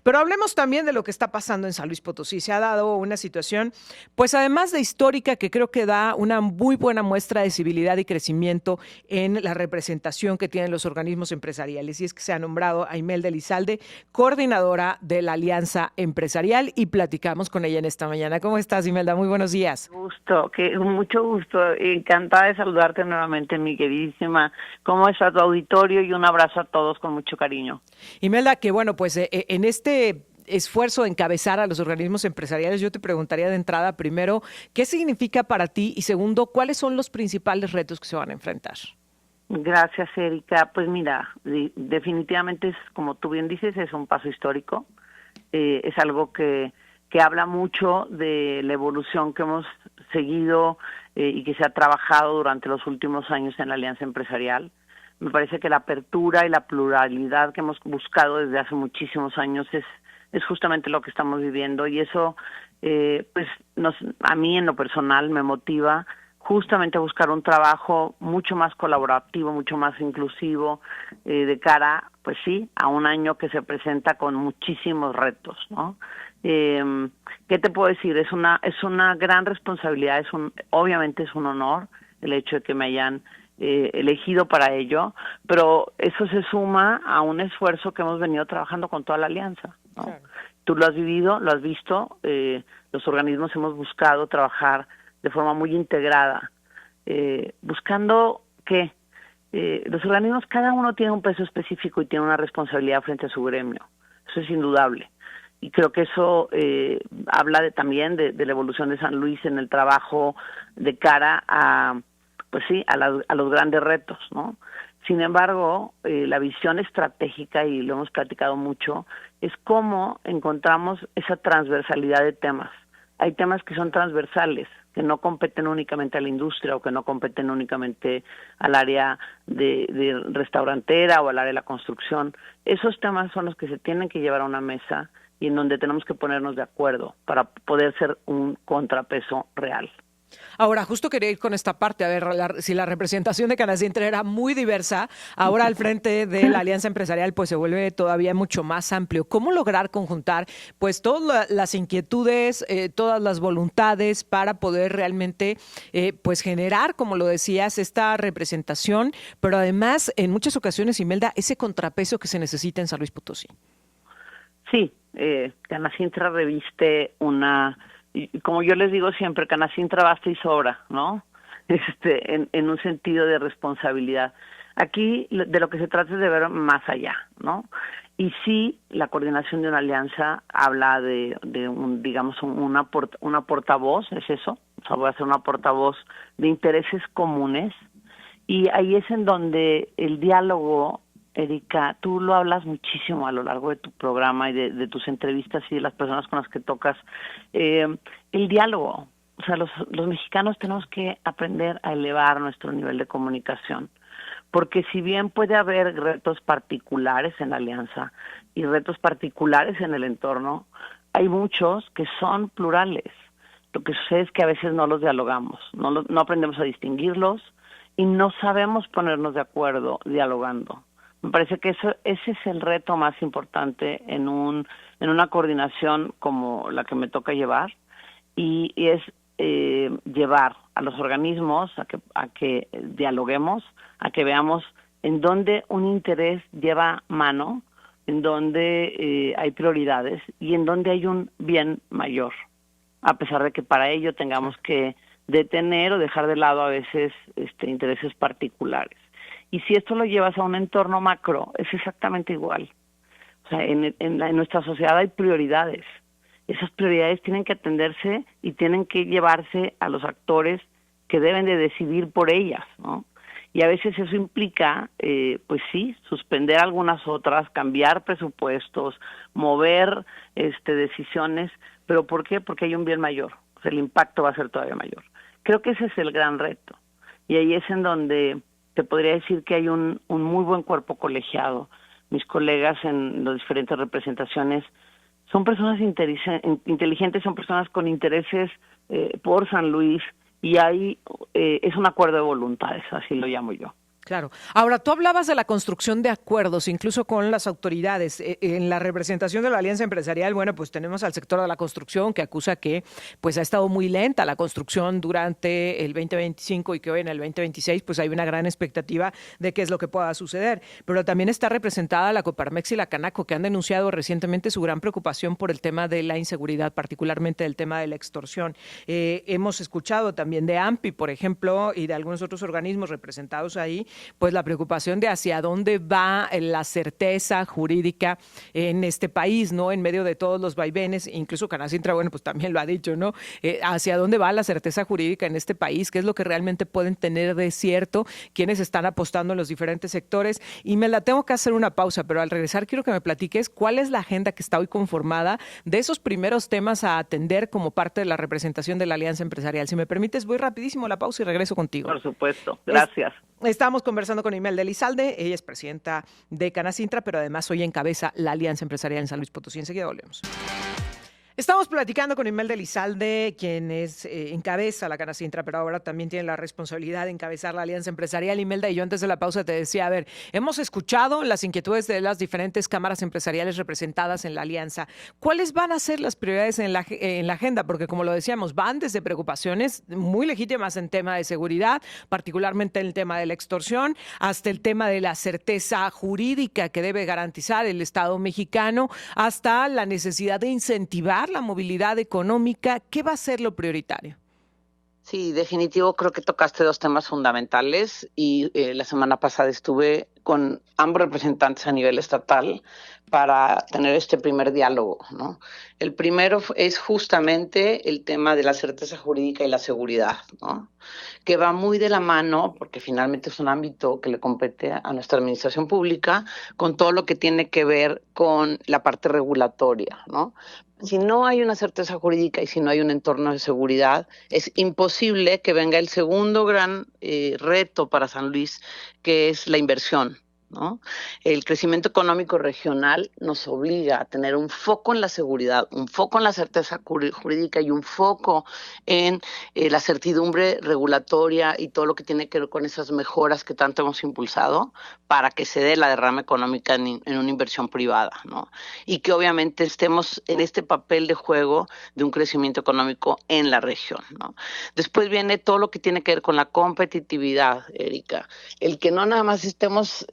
Pero hablemos también de lo que está pasando en San Luis Potosí. Se ha dado una situación, pues además de histórica, que creo que da una muy buena muestra de civilidad y crecimiento en la representación que tienen los organismos empresariales. Y es que se ha nombrado a Imelda Elizalde, coordinadora de la Alianza Empresarial, y platicamos con ella en esta mañana. ¿Cómo estás, Imelda? Muy buenos días. Mucho gusto, encantada de saludarte nuevamente, mi queridísima. ¿Cómo está tu auditorio? Y un abrazo a todos con mucho cariño. Imelda, que bueno, pues en este esfuerzo de encabezar a los organismos empresariales, yo te preguntaría de entrada, primero, ¿qué significa para ti? Y segundo, ¿cuáles son los principales retos que se van a enfrentar? Gracias, Erika. Pues mira, definitivamente es, como tú bien dices, es un paso histórico. Es algo que habla mucho de la evolución que hemos seguido y que se ha trabajado durante los últimos años en la Alianza Empresarial. Me parece que la apertura y la pluralidad que hemos buscado desde hace muchísimos años es justamente lo que estamos viviendo, y eso pues a mí en lo personal me motiva justamente a buscar un trabajo mucho más colaborativo, mucho más inclusivo, de cara, pues sí, a un año que se presenta con muchísimos retos, ¿no? ¿Qué te puedo decir? Es una gran responsabilidad, obviamente es un honor el hecho de que me hayan elegido para ello, pero eso se suma a un esfuerzo que hemos venido trabajando con toda la alianza, ¿no? Claro. Tú lo has vivido, lo has visto, los organismos hemos buscado trabajar de forma muy integrada, buscando que los organismos, cada uno tiene un peso específico y tiene una responsabilidad frente a su gremio, eso es indudable. Y creo que eso habla también de la evolución de San Luis en el trabajo de cara a, pues sí, a los grandes retos, ¿no? Sin embargo, la visión estratégica, y lo hemos platicado mucho, es cómo encontramos esa transversalidad de temas. Hay temas que son transversales, que no competen únicamente a la industria o que no competen únicamente al área de restaurantera o al área de la construcción. Esos temas son los que se tienen que llevar a una mesa y en donde tenemos que ponernos de acuerdo para poder ser un contrapeso real. Ahora, justo quería ir con esta parte, a ver si la representación de Canacintra era muy diversa, ahora al frente de la Alianza Empresarial pues se vuelve todavía mucho más amplio. ¿Cómo lograr conjuntar pues todas las inquietudes, todas las voluntades para poder realmente pues generar, como lo decías, esta representación, pero además en muchas ocasiones, Imelda, ese contrapeso que se necesita en San Luis Potosí? Sí, Canacintra reviste y como yo les digo siempre, Canacintra basta y sobra, ¿no? En un sentido de responsabilidad. Aquí de lo que se trata es de ver más allá, ¿no? Y sí, la coordinación de una alianza habla de digamos, una portavoz, es eso, o sea, voy a ser una portavoz de intereses comunes, y ahí es en donde el diálogo, Erika, tú lo hablas muchísimo a lo largo de tu programa y de tus entrevistas y de las personas con las que tocas, el diálogo. O sea, los mexicanos tenemos que aprender a elevar nuestro nivel de comunicación, porque si bien puede haber retos particulares en la alianza y retos particulares en el entorno, hay muchos que son plurales. Lo que sucede es que a veces no los dialogamos, no aprendemos a distinguirlos y no sabemos ponernos de acuerdo dialogando. Me parece que ese es el reto más importante en una coordinación como la que me toca llevar, y es llevar a los organismos a que dialoguemos, a que veamos en dónde un interés lleva mano, en dónde hay prioridades y en dónde hay un bien mayor, a pesar de que para ello tengamos que detener o dejar de lado a veces intereses particulares. Y si esto lo llevas a un entorno macro, es exactamente igual. O sea, en nuestra sociedad hay prioridades. Esas prioridades tienen que atenderse y tienen que llevarse a los actores que deben de decidir por ellas, ¿no? Y a veces eso implica, pues sí, suspender algunas otras, cambiar presupuestos, mover decisiones, pero ¿por qué? Porque hay un bien mayor. O sea, el impacto va a ser todavía mayor. Creo que ese es el gran reto. Y ahí es en donde te podría decir que hay un muy buen cuerpo colegiado. Mis colegas en las diferentes representaciones son personas inteligentes, son personas con intereses por San Luis, y ahí es un acuerdo de voluntades, así lo llamo yo. Claro. Ahora, tú hablabas de la construcción de acuerdos, incluso con las autoridades. En la representación de la Alianza Empresarial, bueno, pues tenemos al sector de la construcción que acusa que pues ha estado muy lenta la construcción durante el 2025 y que hoy en el 2026 pues hay una gran expectativa de qué es lo que pueda suceder. Pero también está representada la Coparmex y la Canaco, que han denunciado recientemente su gran preocupación por el tema de la inseguridad, particularmente el tema de la extorsión. Hemos escuchado también de AMPI, por ejemplo, y de algunos otros organismos representados ahí, pues la preocupación de hacia dónde va la certeza jurídica en este país, ¿no? En medio de todos los vaivenes, incluso Canacintra, bueno, pues también lo ha dicho, ¿no? Hacia dónde va la certeza jurídica en este país, qué es lo que realmente pueden tener de cierto, quiénes están apostando en los diferentes sectores. Y me la tengo que hacer una pausa, pero al regresar quiero que me platiques cuál es la agenda que está hoy conformada de esos primeros temas a atender como parte de la representación de la Alianza Empresarial. Si me permites, voy rapidísimo a la pausa y regreso contigo. Por supuesto, gracias. Estamos conversando con Imelda Elizalde, ella es presidenta de Canacintra, pero además hoy encabeza la Alianza Empresarial en San Luis Potosí. Enseguida volvemos. Estamos platicando con Imelda Elizalde, quien encabeza la Canacintra, pero ahora también tiene la responsabilidad de encabezar la Alianza Empresarial. Imelda, y yo antes de la pausa te decía, a ver, hemos escuchado las inquietudes de las diferentes cámaras empresariales representadas en la Alianza. ¿Cuáles van a ser las prioridades en la agenda? Porque como lo decíamos, van desde preocupaciones muy legítimas en tema de seguridad, particularmente en el tema de la extorsión, hasta el tema de la certeza jurídica que debe garantizar el Estado mexicano, hasta la necesidad de incentivar la movilidad económica. ¿Qué va a ser lo prioritario? Sí, definitivo, creo que tocaste dos temas fundamentales y la semana pasada estuve con ambos representantes a nivel estatal para tener este primer diálogo, ¿no? El primero es justamente el tema de la certeza jurídica y la seguridad, ¿no? Que va muy de la mano, porque finalmente es un ámbito que le compete a nuestra administración pública, con todo lo que tiene que ver con la parte regulatoria, ¿no? Si no hay una certeza jurídica y si no hay un entorno de seguridad, es imposible que venga el segundo gran reto para San Luis, que es la inversión, ¿no? El crecimiento económico regional nos obliga a tener un foco en la seguridad, un foco en la certeza jurídica y un foco en la certidumbre regulatoria y todo lo que tiene que ver con esas mejoras que tanto hemos impulsado para que se dé la derrama económica en una inversión privada, ¿no? Y que obviamente estemos en este papel de juego de un crecimiento económico en la región, ¿no? Después viene todo lo que tiene que ver con la competitividad, Erika. El que no nada más estemos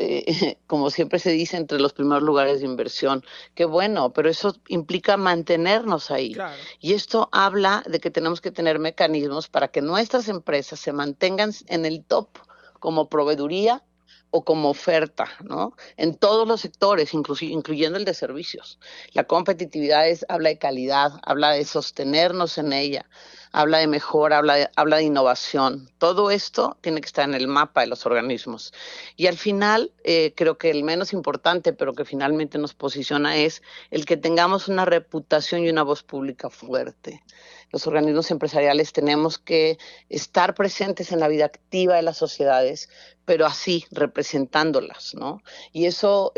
como siempre se dice, entre los primeros lugares de inversión. Qué bueno, pero eso implica mantenernos ahí. Claro. Y esto habla de que tenemos que tener mecanismos para que nuestras empresas se mantengan en el top como proveeduría o como oferta, ¿no? En todos los sectores, incluyendo el de servicios. La competitividad habla de calidad, habla de sostenernos en ella, habla de mejora, habla de innovación. Todo esto tiene que estar en el mapa de los organismos. Y al final, creo que el menos importante, pero que finalmente nos posiciona, es el que tengamos una reputación y una voz pública fuerte. Los organismos empresariales tenemos que estar presentes en la vida activa de las sociedades, pero así, representándolas, ¿no? Y eso,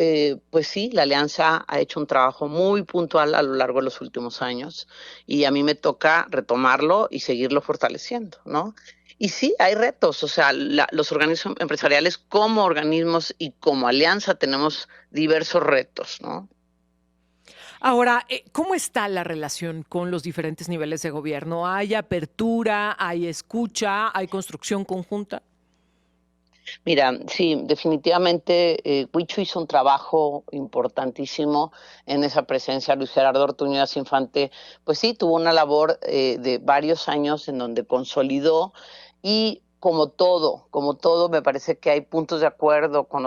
pues sí, la Alianza ha hecho un trabajo muy puntual a lo largo de los últimos años y a mí me toca retomarlo y seguirlo fortaleciendo, ¿no? Y sí, hay retos, o sea, los organismos empresariales como organismos y como alianza tenemos diversos retos, ¿no? Ahora, ¿cómo está la relación con los diferentes niveles de gobierno? ¿Hay apertura, hay escucha, hay construcción conjunta? Mira, sí, definitivamente Huicho hizo un trabajo importantísimo en esa presencia. Luis Gerardo Ortuñas Infante, pues sí, tuvo una labor de varios años en donde consolidó y como todo, me parece que hay puntos de acuerdo con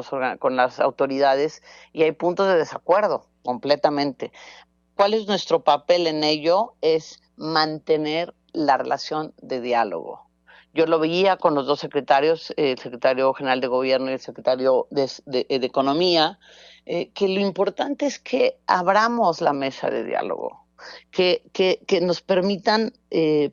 las autoridades y hay puntos de desacuerdo completamente. ¿Cuál es nuestro papel en ello? Es mantener la relación de diálogo. Yo lo veía con los dos secretarios, el secretario general de gobierno y el secretario de Economía, que lo importante es que abramos la mesa de diálogo, que nos permitan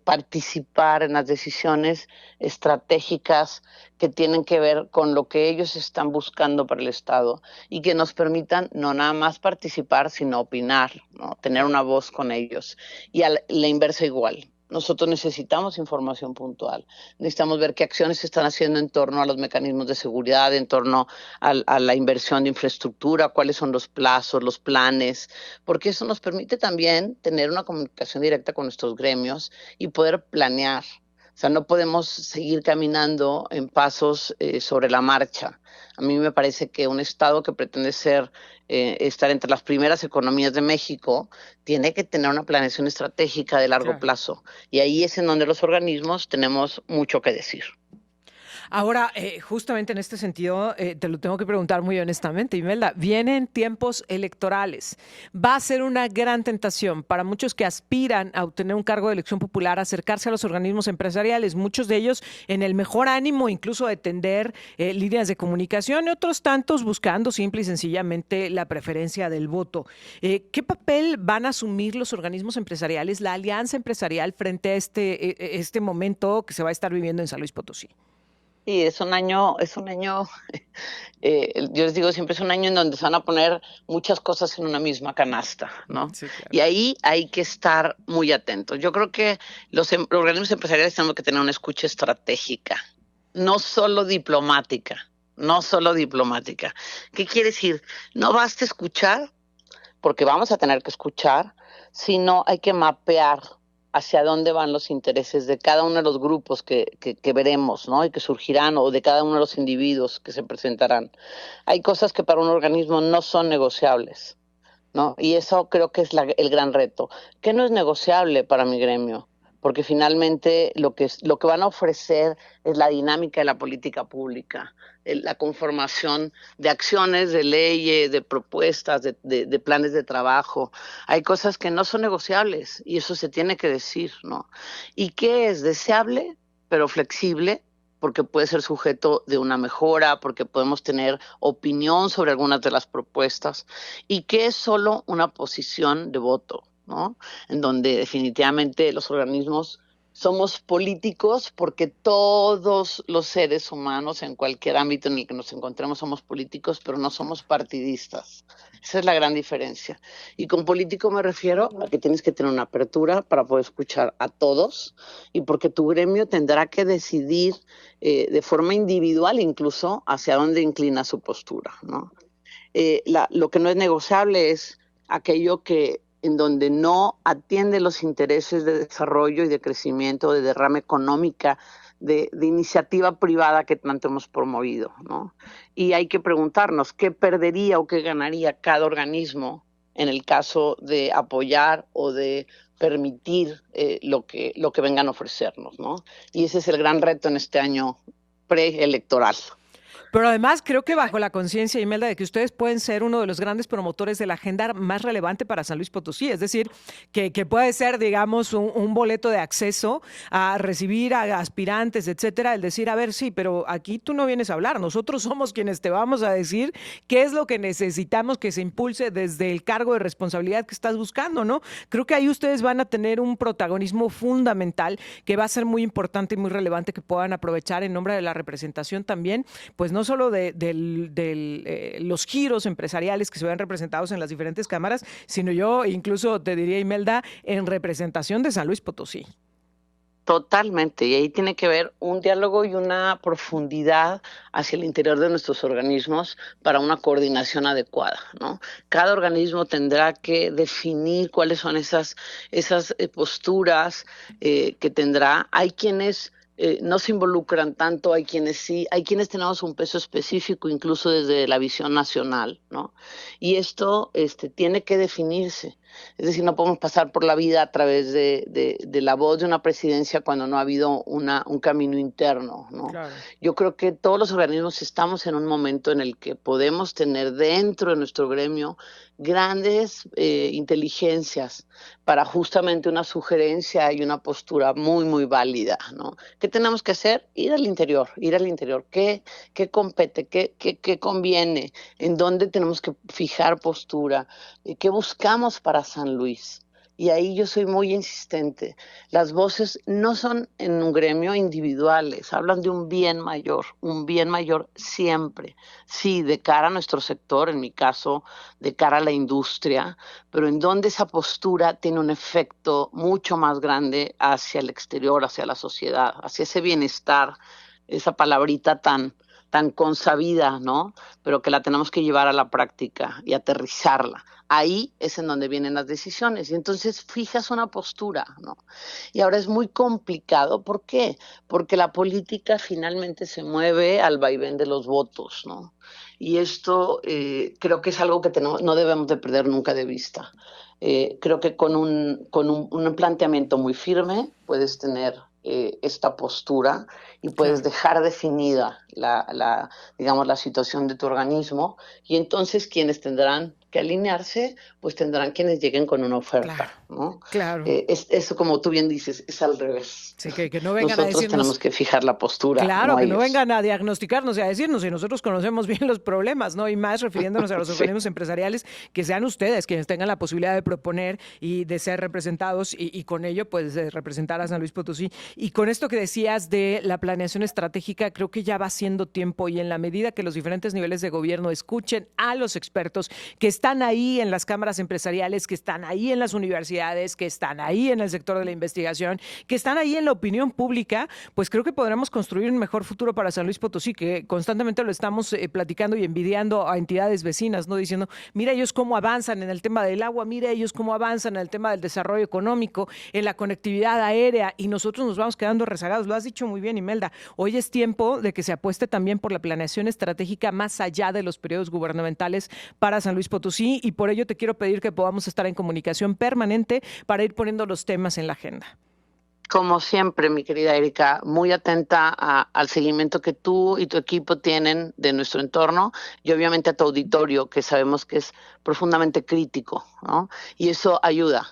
participar en las decisiones estratégicas que tienen que ver con lo que ellos están buscando para el Estado y que nos permitan no nada más participar, sino opinar, ¿no? Tener una voz con ellos. Y a la inversa igual. Nosotros necesitamos información puntual. Necesitamos ver qué acciones se están haciendo en torno a los mecanismos de seguridad, en torno a la inversión de infraestructura, cuáles son los plazos, los planes, porque eso nos permite también tener una comunicación directa con nuestros gremios y poder planear. O sea, no podemos seguir caminando en pasos sobre la marcha. A mí me parece que un Estado que pretende estar entre las primeras economías de México tiene que tener una planeación estratégica de largo plazo. Y ahí es en donde los organismos tenemos mucho que decir. Ahora, justamente en este sentido, te lo tengo que preguntar muy honestamente, Imelda, vienen tiempos electorales. Va a ser una gran tentación para muchos que aspiran a obtener un cargo de elección popular, acercarse a los organismos empresariales, muchos de ellos en el mejor ánimo incluso de tender líneas de comunicación y otros tantos buscando simple y sencillamente la preferencia del voto. ¿Qué papel van a asumir los organismos empresariales, la alianza empresarial frente a este momento que se va a estar viviendo en San Luis Potosí? Sí, yo les digo siempre, es un año en donde se van a poner muchas cosas en una misma canasta, ¿no? Sí, claro. Y ahí hay que estar muy atentos. Yo creo que los organismos empresariales tenemos que tener una escucha estratégica, no solo diplomática, no solo diplomática. ¿Qué quiere decir? No basta escuchar, porque vamos a tener que escuchar, sino hay que mapear hacia dónde van los intereses de cada uno de los grupos que veremos, ¿no? Y que surgirán, o de cada uno de los individuos que se presentarán. Hay cosas que para un organismo no son negociables, ¿no? Y eso creo que es el gran reto. ¿Qué no es negociable para mi gremio? Porque finalmente lo que van a ofrecer es la dinámica de la política pública, la conformación de acciones, de leyes, de propuestas, de planes de trabajo. Hay cosas que no son negociables y eso se tiene que decir, ¿no? ¿Y qué es deseable, pero flexible? Porque puede ser sujeto de una mejora, porque podemos tener opinión sobre algunas de las propuestas, y que es solo una posición de voto, ¿no? En donde definitivamente los organismos somos políticos porque todos los seres humanos en cualquier ámbito en el que nos encontremos somos políticos, pero no somos partidistas. Esa es la gran diferencia. Y con político me refiero a que tienes que tener una apertura para poder escuchar a todos y porque tu gremio tendrá que decidir de forma individual incluso hacia dónde inclina su postura, ¿no? Lo que no es negociable es aquello en donde no atiende los intereses de desarrollo y de crecimiento, de derrama económica, de iniciativa privada que tanto hemos promovido, ¿no? Y hay que preguntarnos qué perdería o qué ganaría cada organismo en el caso de apoyar o de permitir lo que vengan a ofrecernos, ¿no? Y ese es el gran reto en este año preelectoral. Pero además creo que bajo la conciencia, Imelda, de que ustedes pueden ser uno de los grandes promotores de la agenda más relevante para San Luis Potosí, es decir, que puede ser, digamos, un boleto de acceso a recibir a aspirantes, etcétera, el decir, a ver, sí, pero aquí tú no vienes a hablar, nosotros somos quienes te vamos a decir qué es lo que necesitamos que se impulse desde el cargo de responsabilidad que estás buscando, ¿no? Creo que ahí ustedes van a tener un protagonismo fundamental que va a ser muy importante y muy relevante que puedan aprovechar en nombre de la representación también, pues no solo de los giros empresariales que se ven representados en las diferentes cámaras, sino yo incluso te diría, Imelda, en representación de San Luis Potosí. Totalmente, y ahí tiene que haber un diálogo y una profundidad hacia el interior de nuestros organismos para una coordinación adecuada, ¿no? Cada organismo tendrá que definir cuáles son esas posturas que tendrá. Hay quienes no se involucran tanto, hay quienes sí, hay quienes tenemos un peso específico incluso desde la visión nacional, ¿no? Y esto tiene que definirse. Es decir, no podemos pasar por la vida a través de la voz de una presidencia cuando no ha habido un camino interno, ¿no? Claro. Yo creo que todos los organismos estamos en un momento en el que podemos tener dentro de nuestro gremio grandes inteligencias para justamente una sugerencia y una postura muy, muy válida, ¿no? ¿Qué tenemos que hacer? Ir al interior. ¿Qué compete? ¿Qué conviene? ¿En dónde tenemos que fijar postura? ¿Qué buscamos para San Luis? Y ahí yo soy muy insistente. Las voces no son en un gremio individuales, hablan de un bien mayor siempre. Sí, de cara a nuestro sector, en mi caso, de cara a la industria, pero en donde esa postura tiene un efecto mucho más grande hacia el exterior, hacia la sociedad, hacia ese bienestar, esa palabrita tan consabida, ¿no? Pero que la tenemos que llevar a la práctica y aterrizarla. Ahí es en donde vienen las decisiones y entonces fijas una postura, ¿no? Y ahora es muy complicado, ¿por qué? Porque la política finalmente se mueve al vaivén de los votos, ¿no? Y esto creo que es algo que no debemos de perder nunca de vista. Creo que con un planteamiento muy firme puedes tener esta postura y puedes Claro. dejar definida digamos, la situación de tu organismo y entonces quienes tendrán que alinearse, pues tendrán quienes lleguen con una Claro, oferta, ¿no? claro. Eso, como tú bien dices, es al revés. Sí, que no vengan a Nosotros tenemos decirnos. que fijar la postura, Claro, no que no ellos. vengan a diagnosticarnos y a decirnos, y nosotros conocemos bien los problemas, ¿no? Y más refiriéndonos a los Sí. organismos empresariales, que sean ustedes quienes tengan la posibilidad de proponer y de ser representados y con ello, pues, de representar a San Luis Potosí. Y con esto que decías de la planeación estratégica, creo que ya va siendo tiempo y en la medida que los diferentes niveles de gobierno escuchen a los expertos que están ahí en las cámaras empresariales, que están ahí en las universidades, que están ahí en el sector de la investigación, que están ahí en la opinión pública, pues creo que podremos construir un mejor futuro para San Luis Potosí, que constantemente lo estamos platicando y envidiando a entidades vecinas, ¿no? Diciendo, mira ellos cómo avanzan en el tema del agua, mira ellos cómo avanzan en el tema del desarrollo económico, en la conectividad aérea, y nosotros nos vamos quedando rezagados. Lo has dicho muy bien, Imelda. Hoy es tiempo de que se apueste también por la planeación estratégica más allá de los periodos gubernamentales para San Luis Potosí, y por ello te quiero pedir que podamos estar en comunicación permanente para ir poniendo los temas en la agenda. Como siempre, mi querida Erika, muy atenta al seguimiento que tú y tu equipo tienen de nuestro entorno y obviamente a tu auditorio, que sabemos que es profundamente crítico, ¿no? Y eso ayuda.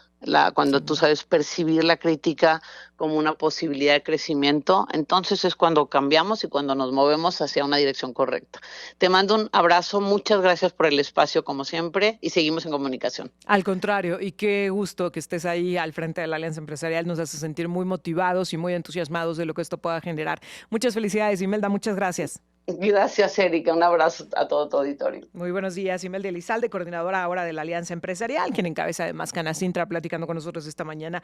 Cuando tú Sí. sabes percibir la crítica como una posibilidad de crecimiento, entonces es cuando cambiamos y cuando nos movemos hacia una dirección correcta. Te mando un abrazo, muchas gracias por el espacio como siempre y seguimos en comunicación. Al contrario, y qué gusto que estés ahí al frente de la Alianza Empresarial. Nos hace sentir muy motivados y muy entusiasmados de lo que esto pueda generar. Muchas felicidades, Imelda. Muchas gracias. Gracias, Erika. Un abrazo a todo tu auditorio. Muy buenos días, Imelda Elizalde, coordinadora ahora de la Alianza Empresarial, quien encabeza además Canacintra, platicando con nosotros esta mañana